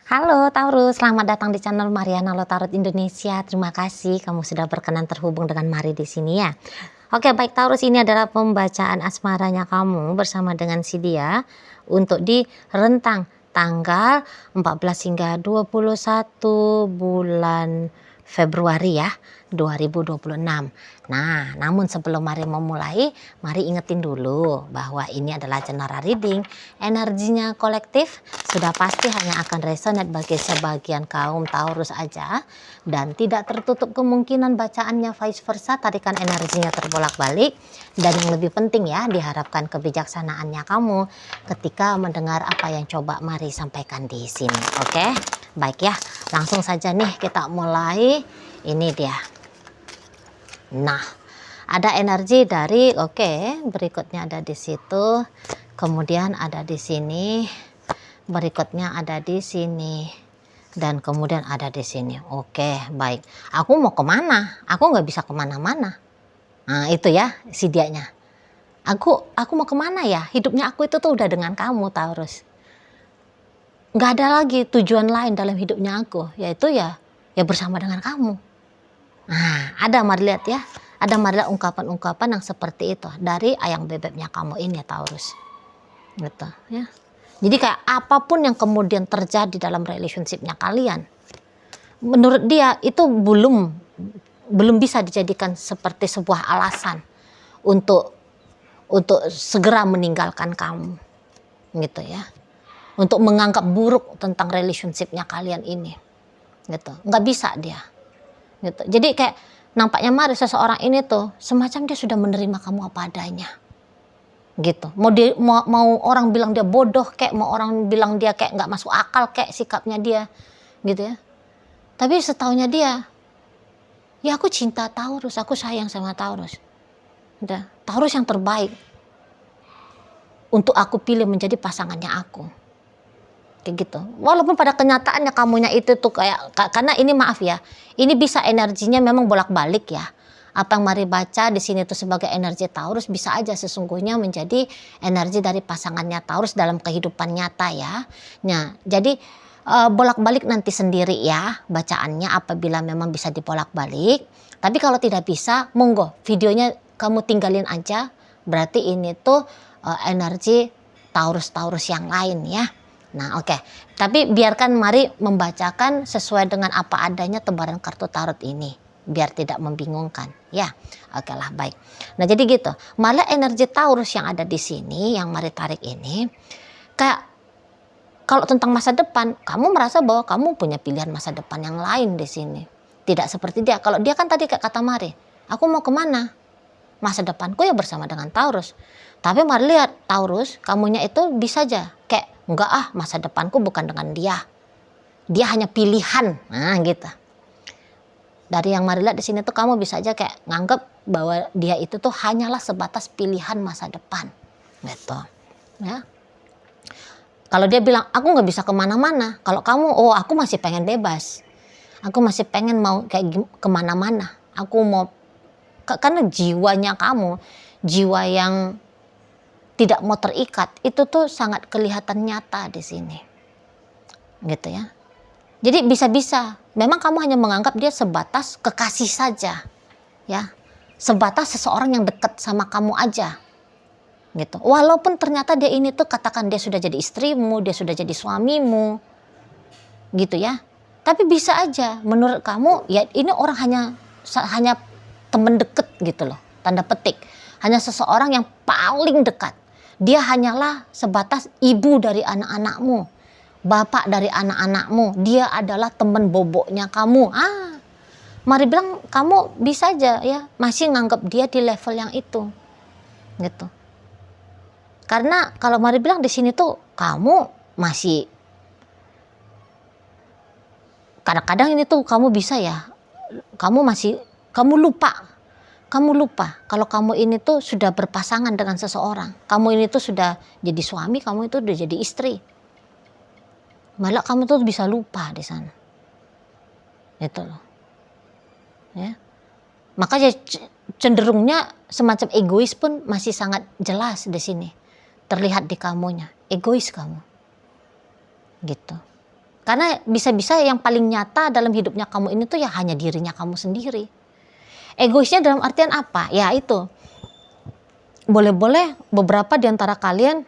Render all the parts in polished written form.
Halo Taurus, selamat datang di channel Mariana Lotarot Indonesia. Terima kasih kamu sudah berkenan terhubung dengan Mari di sini ya. Oke, baik Taurus, ini adalah pembacaan asmaranya kamu bersama dengan si dia untuk di rentang tanggal 14 hingga 21 bulan Februari ya, 2026. Nah, namun sebelum Mari memulai, mari ingetin dulu bahwa ini adalah general reading. Energinya kolektif sudah pasti hanya akan resonate bagi sebagian kaum Taurus aja, dan tidak tertutup kemungkinan bacaannya vice versa, tarikan energinya terbolak-balik. Dan yang lebih penting ya, diharapkan kebijaksanaannya kamu ketika mendengar apa yang coba Mari sampaikan di sini. Oke, baik ya, langsung saja nih kita mulai. Ini dia. Nah, ada energi dari berikutnya ada di situ, kemudian ada di sini, berikutnya ada di sini, dan kemudian ada di sini. Oke, baik. Aku mau kemana? Aku nggak bisa kemana-mana. Nah, itu ya si dianya. Aku mau kemana ya? Hidupnya aku itu tuh udah dengan kamu, Taurus. Nggak ada lagi tujuan lain dalam hidupnya aku, yaitu ya bersama dengan kamu. Nah, ada Mari lihat ya. Ada Mari lihat ungkapan-ungkapan yang seperti itu dari ayang bebeknya kamu ini, Taurus. Gitu ya. Jadi kayak apapun yang kemudian terjadi dalam relationship-nya kalian, menurut dia itu belum bisa dijadikan seperti sebuah alasan untuk segera meninggalkan kamu, gitu ya. Untuk menganggap buruk tentang relationship-nya kalian ini, gitu. Nggak bisa dia, gitu. Jadi kayak nampaknya Mari seseorang ini tuh semacam dia sudah menerima kamu apa adanya, gitu. Mau orang bilang dia bodoh kayak, mau orang bilang dia kayak nggak masuk akal kayak sikapnya dia, gitu ya. Tapi setaunya dia, ya aku cinta Taurus, aku sayang sama Taurus. Udah, Taurus yang terbaik untuk aku pilih menjadi pasangannya aku. Kayak gitu. Walaupun pada kenyataannya kamunya itu tuh kayak, karena ini maaf ya, ini bisa energinya memang bolak-balik ya. Apa yang Mari baca di sini tuh sebagai energi Taurus bisa aja sesungguhnya menjadi energi dari pasangannya Taurus dalam kehidupan nyata ya. Nah, jadi bolak-balik nanti sendiri ya bacaannya apabila memang bisa dibolak-balik. Tapi kalau tidak bisa, monggo videonya kamu tinggalin aja. Berarti ini tuh energi Taurus-Taurus yang lain ya. Nah, oke. Tapi biarkan Mari membacakan sesuai dengan apa adanya tebaran kartu tarot ini, biar tidak membingungkan ya. Oke lah, baik. Nah, jadi gitu. Malah energi Taurus yang ada di sini yang Mari tarik ini kayak kalau tentang masa depan, kamu merasa bahwa kamu punya pilihan masa depan yang lain di sini. Tidak seperti dia. Kalau dia kan tadi kayak kata Mari, aku mau kemana? Masa depanku ya bersama dengan Taurus. Tapi Mari lihat Taurus, kamunya itu bisa aja kayak enggak masa depanku bukan dengan dia. Dia hanya pilihan. Nah, gitu. Dari yang Mari lihat di sini tuh kamu bisa aja kayak nganggep bahwa dia itu tuh hanyalah sebatas pilihan masa depan. Gitu. Ya. Kalau dia bilang aku nggak bisa kemana-mana. Kalau kamu, aku masih pengen bebas. Aku masih pengen mau kayak kemana-mana. Aku mau, karena jiwanya kamu, jiwa yang tidak mau terikat, itu tuh sangat kelihatan nyata di sini, gitu ya. Jadi bisa-bisa memang kamu hanya menganggap dia sebatas kekasih saja, ya, sebatas seseorang yang dekat sama kamu aja, gitu. Walaupun ternyata dia ini tuh katakan dia sudah jadi istrimu, dia sudah jadi suamimu, gitu ya. Tapi bisa aja menurut kamu ya ini orang hanya teman deket gitu loh, tanda petik, hanya seseorang yang paling dekat. Dia hanyalah sebatas ibu dari anak-anakmu, bapak dari anak-anakmu. Dia adalah teman boboknya kamu. Mari bilang kamu bisa aja ya masih nganggap dia di level yang itu, gitu. Karena kalau Mari bilang di sini tuh kamu masih, kadang-kadang ini tuh kamu bisa ya, kamu lupa kalau kamu ini tuh sudah berpasangan dengan seseorang. Kamu ini tuh sudah jadi suami, kamu itu udah jadi istri. Malah kamu tuh bisa lupa di sana. Itu loh. Ya. Makanya cenderungnya semacam egois pun masih sangat jelas di sini. Terlihat di kamunya, egois kamu. Gitu. Karena bisa-bisa yang paling nyata dalam hidupnya kamu ini tuh ya hanya dirinya kamu sendiri. Egoisnya dalam artian apa? Ya itu, boleh-boleh beberapa di antara kalian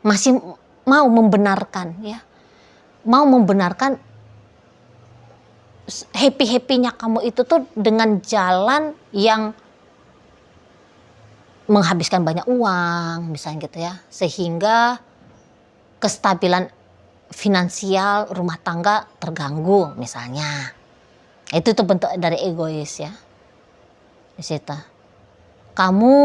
masih mau membenarkan ya. Mau membenarkan happy-happynya kamu itu tuh dengan jalan yang menghabiskan banyak uang misalnya gitu ya. Sehingga kestabilan finansial rumah tangga terganggu misalnya. Itu tuh bentuk dari egois ya. Di situ. Kamu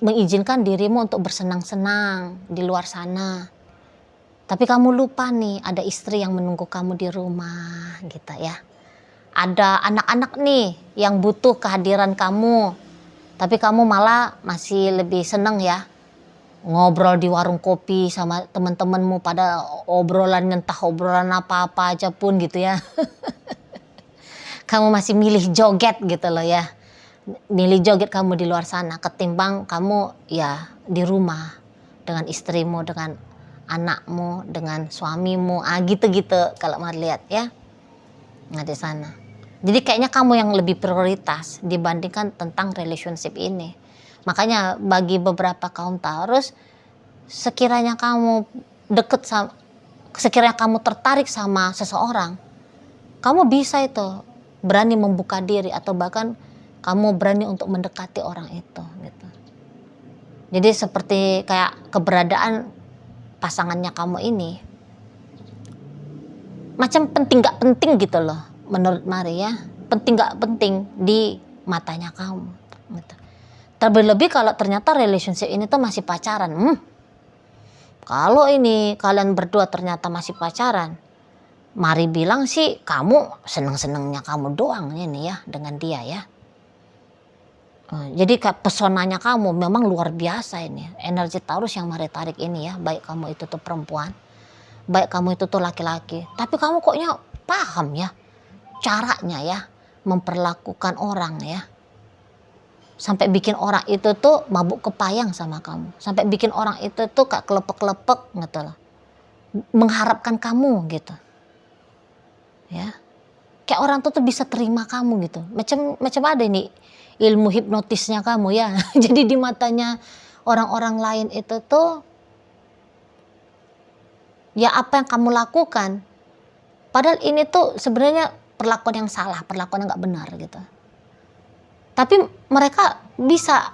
mengizinkan dirimu untuk bersenang-senang di luar sana. Tapi kamu lupa nih ada istri yang menunggu kamu di rumah gitu ya. Ada anak-anak nih yang butuh kehadiran kamu. Tapi kamu malah masih lebih seneng ya ngobrol di warung kopi sama teman-temanmu pada obrolan entah obrolan apa-apa aja pun gitu ya. Kamu masih milih joget gitu loh ya. Milih joget kamu di luar sana ketimbang kamu ya di rumah dengan istrimu, dengan anakmu, dengan suamimu. Gitu-gitu kalau mau lihat ya. Nah di sana. Jadi kayaknya kamu yang lebih prioritas dibandingkan tentang relationship ini. Makanya bagi beberapa kaum Taurus, sekiranya kamu sekiranya kamu tertarik sama seseorang, kamu bisa itu berani membuka diri atau bahkan kamu berani untuk mendekati orang itu gitu. Jadi seperti kayak keberadaan pasangannya kamu ini macam penting gak penting gitu loh menurut Mari ya. Penting gak penting di matanya kamu gitu. Terlebih kalau ternyata relationship ini tuh masih pacaran. Kalau ini kalian berdua ternyata masih pacaran, Mari bilang sih kamu seneng-senengnya kamu doang ini ya dengan dia ya. Jadi pesonanya kamu memang luar biasa ini. Energi Taurus yang Mari tarik ini ya, baik kamu itu tuh perempuan, baik kamu itu tuh laki-laki. Tapi kamu koknya paham ya caranya ya memperlakukan orang ya. Sampai bikin orang itu tuh mabuk kepayang sama kamu. Sampai bikin orang itu tuh kayak kelepek-kelepek gitu loh. Mengharapkan kamu gitu. Ya. Kayak orang tuh bisa terima kamu gitu. Macam ada ini ilmu hipnotisnya kamu ya. Jadi di matanya orang-orang lain itu tuh ya apa yang kamu lakukan. Padahal ini tuh sebenarnya perlakuan yang salah, perlakuan yang gak benar gitu. Tapi mereka bisa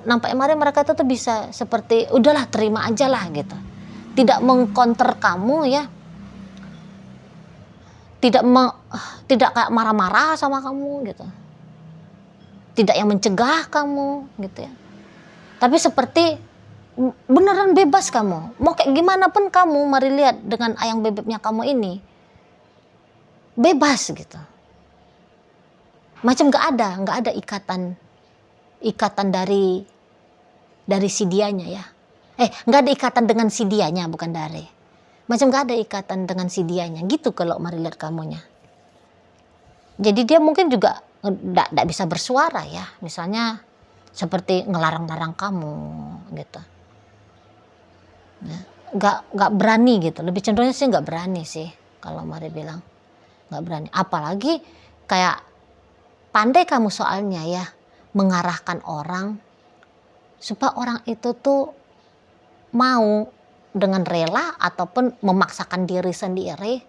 nampaknya Mari mereka itu tuh bisa seperti udahlah terima aja lah gitu. Tidak mengcounter kamu ya. Tidak kayak marah-marah sama kamu gitu. Tidak yang mencegah kamu gitu ya. Tapi seperti beneran bebas kamu. Mau kayak gimana pun kamu Mari lihat dengan ayang bebeknya kamu ini. Bebas gitu. Macam gak ada ikatan dari si dianya ya. Gak ada ikatan dengan si dianya, bukan dari. Macam gak ada ikatan dengan si dianya. Gitu kalau Mari lihat kamunya. Jadi dia mungkin juga gak bisa bersuara ya. Misalnya seperti ngelarang-larang kamu gitu. Ya, gak berani gitu. Lebih cenderungnya sih gak berani sih. Kalau Mari bilang. Gak berani. Apalagi kayak pandai kamu soalnya ya mengarahkan orang supaya orang itu tuh mau dengan rela ataupun memaksakan diri sendiri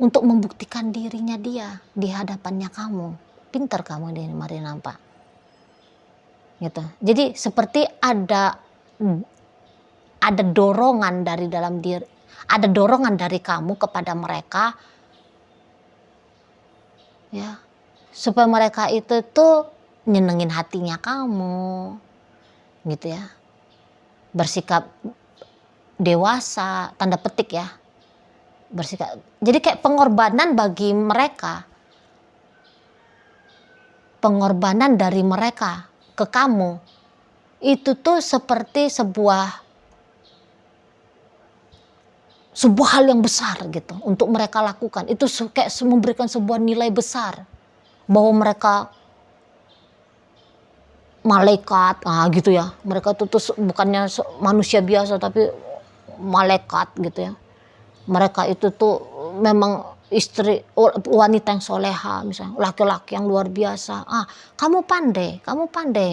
untuk membuktikan dirinya dia di hadapannya kamu. Pintar kamu ini Mari nampak. Gitu. Jadi seperti ada dorongan dari dalam diri, ada dorongan dari kamu kepada mereka ya. Supaya mereka itu tuh nyenengin hatinya kamu gitu ya. Bersikap dewasa, tanda petik ya. Bersikap. Jadi kayak pengorbanan bagi mereka. Pengorbanan dari mereka ke kamu. Itu tuh seperti sebuah hal yang besar gitu untuk mereka lakukan. Itu kayak memberikan sebuah nilai besar. Bahwa mereka malaikat gitu ya. Mereka tuh bukannya manusia biasa tapi malaikat gitu ya. Mereka itu tuh memang istri wanita yang soleha, misalnya laki-laki yang luar biasa. Kamu pandai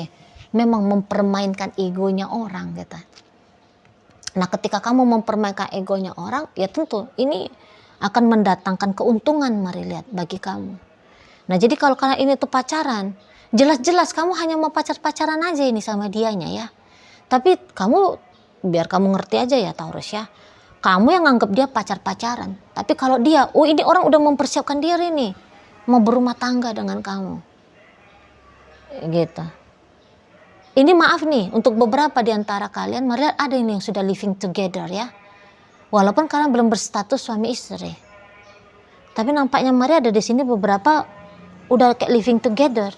memang mempermainkan egonya orang gitu. Nah, ketika kamu mempermainkan egonya orang, ya tentu ini akan mendatangkan keuntungan, mari lihat, bagi kamu. Nah, jadi kalau karena ini tuh pacaran, jelas-jelas kamu hanya mau pacaran aja ini sama dianya ya. Tapi kamu, biar kamu ngerti aja ya Taurus ya, kamu yang nganggap dia pacaran. Tapi kalau dia, ini orang udah mempersiapkan diri nih, mau berumah tangga dengan kamu. Gitu. Ini maaf nih, untuk beberapa di antara kalian, mari lihat ada ini yang sudah living together ya. Walaupun kalian belum berstatus suami istri. Tapi nampaknya mari ada di sini beberapa udah kayak living together.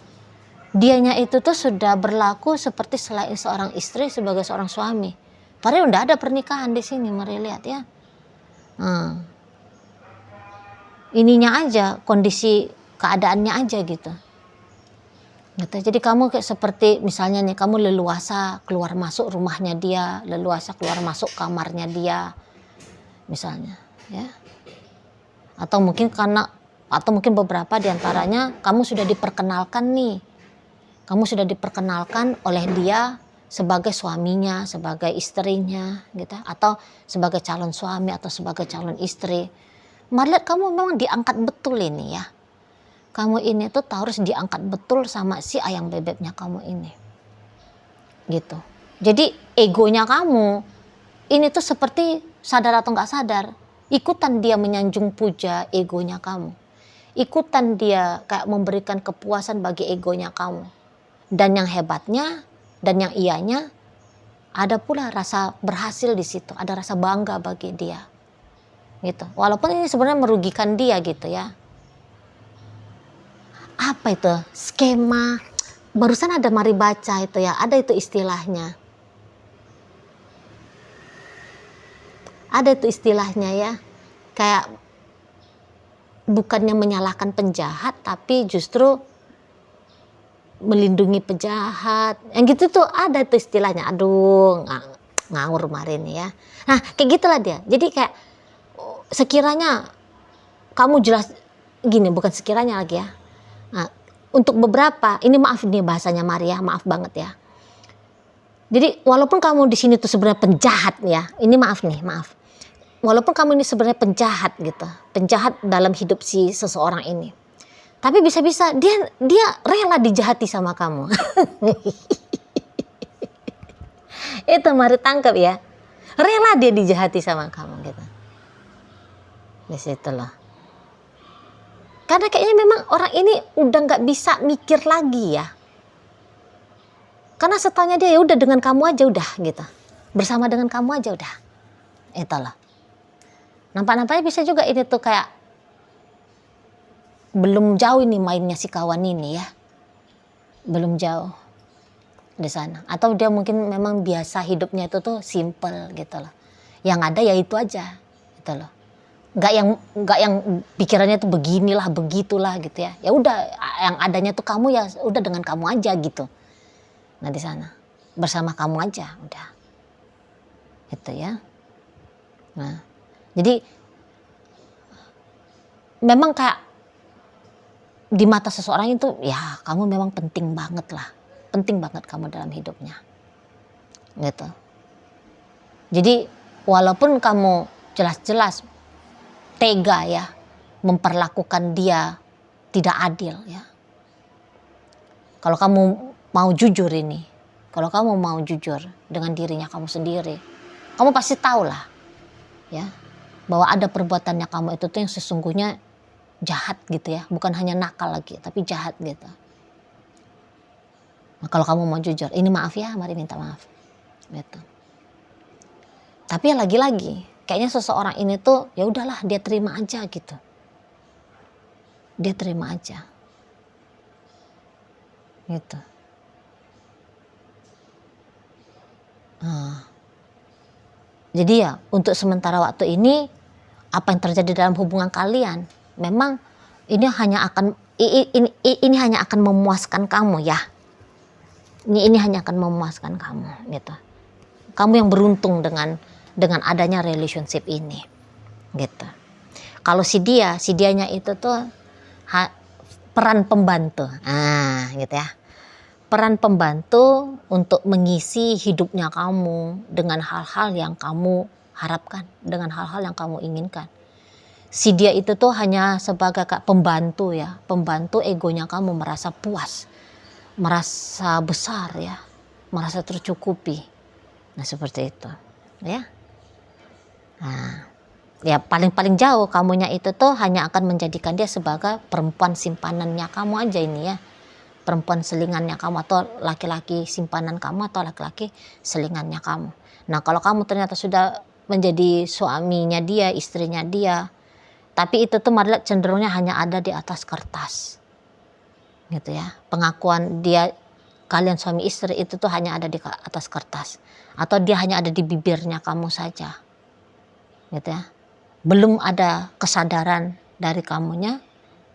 Dianya itu tuh sudah berlaku seperti selain seorang istri sebagai seorang suami. Padahal udah ada pernikahan di sini, mari lihat ya. Ininya aja, kondisi keadaannya aja gitu. Jadi kamu kayak seperti misalnya nih, kamu leluasa keluar masuk rumahnya dia, leluasa keluar masuk kamarnya dia, misalnya, ya. Atau mungkin beberapa diantaranya kamu sudah diperkenalkan nih, kamu sudah diperkenalkan oleh dia sebagai suaminya, sebagai istrinya, gitu, atau sebagai calon suami atau sebagai calon istri. Mari lihat kamu memang diangkat betul ini ya. Kamu ini tuh harus diangkat betul sama si ayang bebeknya kamu ini. Gitu. Jadi egonya kamu ini tuh seperti sadar atau nggak sadar, ikutan dia menyanjung puja egonya kamu. Ikutan dia kayak memberikan kepuasan bagi egonya kamu. Dan yang hebatnya dan yang iyanya, ada pula rasa berhasil di situ, ada rasa bangga bagi dia. Gitu. Walaupun ini sebenarnya merugikan dia gitu ya. Apa itu? Skema. Barusan ada mari baca itu ya, ada itu istilahnya. Ada itu istilahnya ya. Kayak bukannya menyalahkan penjahat, tapi justru melindungi penjahat. Yang gitu tuh ada tuh istilahnya. Aduh, ngawur kemarin ya. Nah, kayak gitulah dia. Jadi kayak sekiranya kamu jelas gini, bukan sekiranya lagi ya. Nah, untuk beberapa, ini maaf nih bahasanya Maria, maaf banget ya. Jadi walaupun kamu di sini tuh sebenarnya penjahat ya, ini maaf. Walaupun kamu ini sebenarnya penjahat gitu, penjahat dalam hidup si seseorang ini, tapi bisa-bisa dia rela dijahati sama kamu. Itu mari tangkap ya, rela dia dijahati sama kamu gitu. Di situ loh. Karena kayaknya memang orang ini udah nggak bisa mikir lagi ya. Karena setanya dia ya udah dengan kamu aja udah gitu. Bersama dengan kamu aja udah. Itulah. Nampak-nampaknya bisa juga ini tuh kayak belum jauh ini mainnya si kawan ini ya. Belum jauh di sana. Atau dia mungkin memang biasa hidupnya itu tuh simple gitu loh. Yang ada ya itu aja gitu loh. Nggak yang pikirannya tuh beginilah begitulah gitu ya. Ya udah yang adanya tuh kamu ya udah dengan kamu aja gitu. Nah di sana bersama kamu aja udah. Gitu ya. Nah, jadi memang kayak di mata seseorang itu ya kamu memang penting banget lah. Penting banget kamu dalam hidupnya. Gitu. Jadi walaupun kamu jelas-jelas tega ya memperlakukan dia tidak adil ya. Kalau kamu mau jujur ini, kalau kamu mau jujur dengan dirinya kamu sendiri, kamu pasti tahu lah ya bahwa ada perbuatannya kamu itu tuh yang sesungguhnya jahat gitu ya, bukan hanya nakal lagi tapi jahat gitu. Nah, kalau kamu mau jujur, ini maaf ya, mari minta maaf gitu. Tapi ya lagi-lagi kayaknya seseorang ini tuh ya udahlah dia terima aja gitu. Dia terima aja. Gitu. Nah, jadi ya untuk sementara waktu ini apa yang terjadi dalam hubungan kalian memang ini hanya akan memuaskan kamu ya. Ini hanya akan memuaskan kamu gitu. Kamu yang beruntung dengan dengan adanya relationship ini gitu. Kalau si dianya itu tuh peran pembantu, gitu ya, peran pembantu untuk mengisi hidupnya kamu dengan hal-hal yang kamu harapkan, dengan hal-hal yang kamu inginkan. Si dia itu tuh hanya sebagai pembantu ya, pembantu egonya kamu merasa puas, merasa besar ya, merasa tercukupi. Nah seperti itu ya. Nah, ya paling jauh kamunya itu tuh hanya akan menjadikan dia sebagai perempuan simpanannya kamu aja ini ya, perempuan selingannya kamu, atau laki-laki simpanan kamu, atau laki-laki selingannya kamu. Nah kalau kamu ternyata sudah menjadi suaminya dia, istrinya dia, tapi itu tuh malah cenderungnya hanya ada di atas kertas gitu ya, pengakuan dia kalian suami istri itu tuh hanya ada di atas kertas, atau dia hanya ada di bibirnya kamu saja gitu ya. Belum ada kesadaran dari kamunya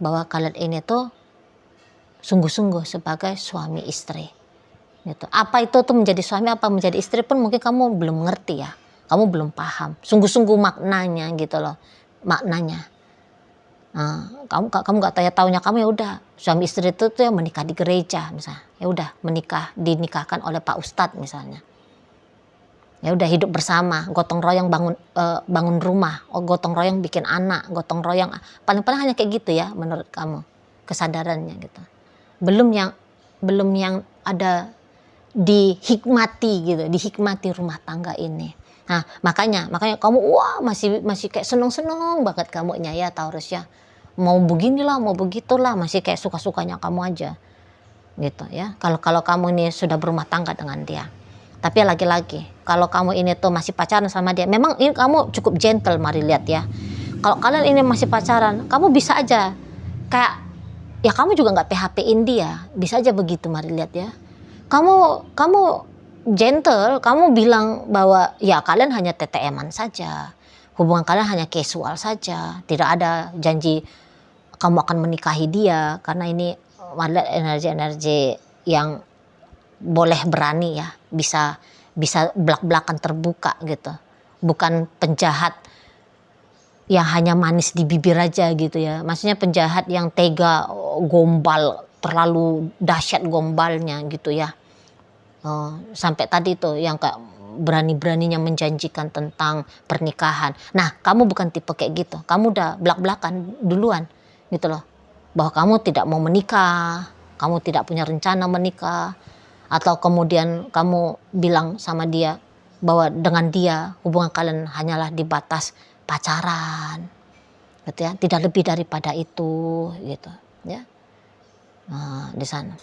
bahwa kalian ini tuh sungguh-sungguh sebagai suami istri gitu. Apa itu tuh menjadi suami, apa menjadi istri pun mungkin kamu belum ngerti ya, kamu belum paham sungguh-sungguh maknanya gitu loh, maknanya. Nah, kamu nggak taunya kamu ya udah suami istri itu tuh yang menikah di gereja misalnya, ya udah dinikahkan oleh Pak Ustadz misalnya, ya udah hidup bersama, gotong royong bangun rumah, gotong royong bikin anak, gotong royong paling hanya kayak gitu ya menurut kamu kesadarannya gitu. Belum yang ada dihikmati gitu, dihikmati rumah tangga ini. Nah makanya kamu wah masih kayak seneng banget kamunya ya Taurus ya, mau beginilah mau begitulah, masih kayak suka-sukanya kamu aja gitu ya. Kalau kamu ini sudah berumah tangga dengan dia. Tapi lagi-lagi kalau kamu ini tuh masih pacaran sama dia, memang ini kamu cukup gentle, mari lihat ya. Kalau kalian ini masih pacaran, kamu bisa aja kayak ya kamu juga nggak PHP-in dia, bisa aja begitu, mari lihat ya. Kamu gentle, kamu bilang bahwa ya kalian hanya TTM-an saja, hubungan kalian hanya casual saja, tidak ada janji kamu akan menikahi dia, karena ini ada energi-energi yang boleh berani ya, bisa belak-belakan terbuka gitu, bukan penjahat yang hanya manis di bibir aja gitu ya, maksudnya penjahat yang tega, gombal, terlalu dahsyat gombalnya gitu ya. Sampai tadi tuh yang kayak berani-beraninya menjanjikan tentang pernikahan. Nah kamu bukan tipe kayak gitu, kamu udah belak-belakan duluan gitu loh, bahwa kamu tidak mau menikah, kamu tidak punya rencana menikah, atau kemudian kamu bilang sama dia bahwa dengan dia hubungan kalian hanyalah di batas pacaran gitu ya, tidak lebih daripada itu gitu ya. Nah, di sana.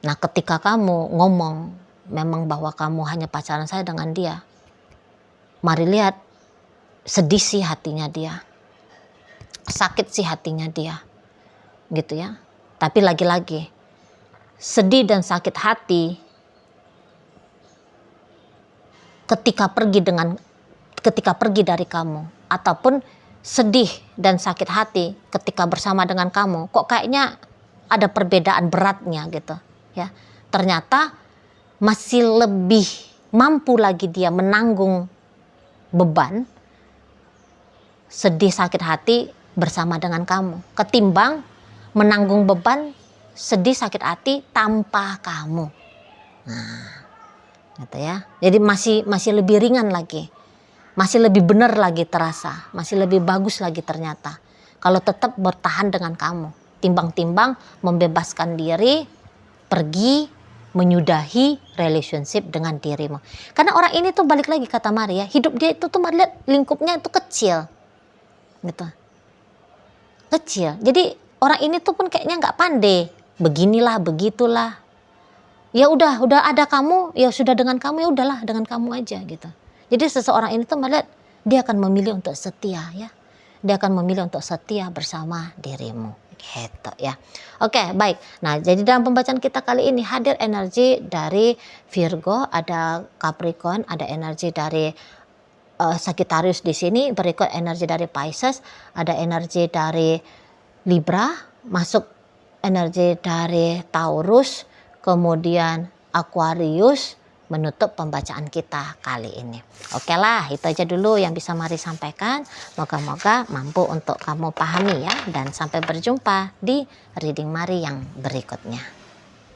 Nah ketika kamu ngomong memang bahwa kamu hanya pacaran saya dengan dia, mari lihat, sedih sih hatinya dia, sakit sih hatinya dia gitu ya. Tapi lagi-lagi sedih dan sakit hati ketika pergi dari kamu, ataupun sedih dan sakit hati ketika bersama dengan kamu, kok kayaknya ada perbedaan beratnya gitu ya. Ternyata masih lebih mampu lagi dia menanggung beban sedih sakit hati bersama dengan kamu, ketimbang menanggung beban sedih sakit hati tanpa kamu. Nah gitu ya. Jadi masih lebih ringan lagi, masih lebih benar lagi terasa, masih lebih bagus lagi ternyata kalau tetap bertahan dengan kamu, timbang-timbang membebaskan diri pergi menyudahi relationship dengan dirimu. Karena orang ini tuh balik lagi kata Maria, hidup dia itu tuh lihat lingkupnya itu kecil gitu, kecil. Jadi orang ini tuh pun kayaknya nggak pandai, beginilah begitulah. Ya udah ada kamu, ya sudah dengan kamu, ya udahlah dengan kamu aja gitu. Jadi seseorang ini tuh melihat dia akan memilih untuk setia ya. Dia akan memilih untuk setia bersama dirimu gitu ya. Oke, baik. Nah, jadi dalam pembacaan kita kali ini hadir energi dari Virgo, ada Capricorn, ada energi dari Sagittarius di sini, berikut energi dari Pisces, ada energi dari Libra, masuk energi dari Taurus, kemudian Aquarius, menutup pembacaan kita kali ini. Oke lah, itu aja dulu yang bisa Mari sampaikan. Moga-moga mampu untuk kamu pahami ya. Dan sampai berjumpa di reading Mari yang berikutnya.